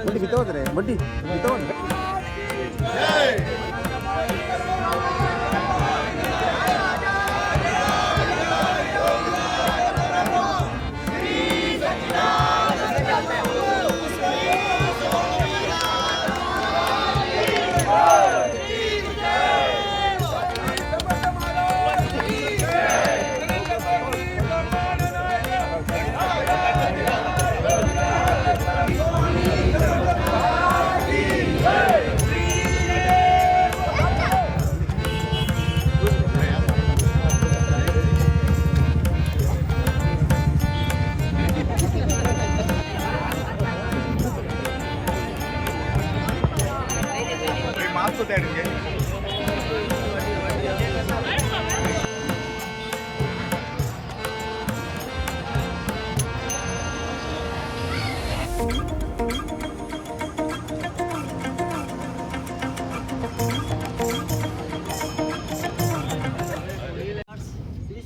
बड्डी भीतर होत रे बड्डी भीतर होत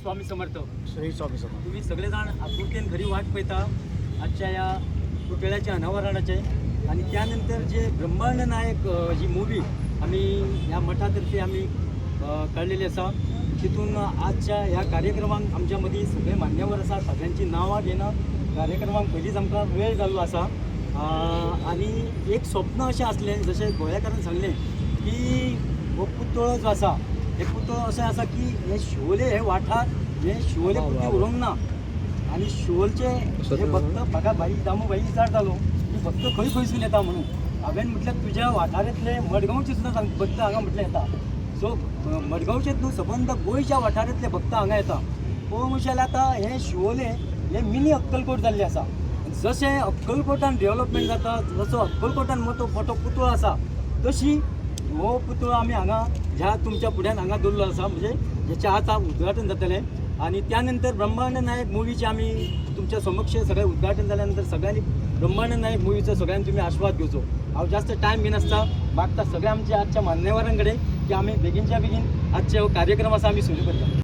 स्वामी समर्थ. श्री स्वामी समर्थ. तुम्ही सगळेजण आपुलकीन घरी वाट पळयता आजच्या या पुतळ्याच्या अनावरणाचे आणि त्यानंतर जे ब्रह्मांड नायक जी मूवी आम्ही या मठातर्फे आम्ही काढलेली असा तिथून आजच्या ह्या कार्यक्रमांक आमच्यामध्ये सगळे मान्यवर असा सगळ्यांची नावां घेणं कार्यक्रमांक पयलींच आमकां वेळ जाल्लो आसा आणि एक स्वप्न अशें आसलें जशें गोंयकारान सांगलें की हो पुतळो जो आसा हे पुतळो अशें आसा की हे शिवोले हे वाठार हे शिवोले पुती उरोंक ना आणि शिवोलचे हे भक्त म्हाका बाई दामूबाई विचारतालो की भक्त खंय खंयसून येता म्हणून हांवें म्हटल्यार तुज्या वाठारांतले मडगांवचे सुद्दां भक्त हांगा म्हटलें येता सो मडगांवचेच न्हू सबंद गोंयच्या वाठारांतले भक्त हांगा येता पळोवंक अशें जाल्यार आतां हे शिवोले हे मिनी अक्कलकोट जाल्ले आसा जशें अक्कलकोटान डेवलपमेंट जाता जसो अक्कलकोटान मोठो पुतळो आसा तशी हो पुतळो आमी हांगा ह्या तुमच्या फुड्यान हांगा दवरलो आसा म्हणजे हेचें आतां उद्घाटन जातलें आणि त्यानंतर ब्रह्मांड नायक मुवीचे आम्ही तुमच्या समक्ष सगळें उद्घाटन जाल्यानंतर सगळ्यांनी ब्रह्मांड नायक मुवीचो सगळ्यांनी तुम्ही आस्वाद घेवचो हांव जास्त टायम घेनासता मागता सगळ्या आमच्या आजच्या मान्यवरां कडेन की आमी बेगीनच्या बेगीन आजचे हो कार्यक्रम आसा आमी सुरू करता.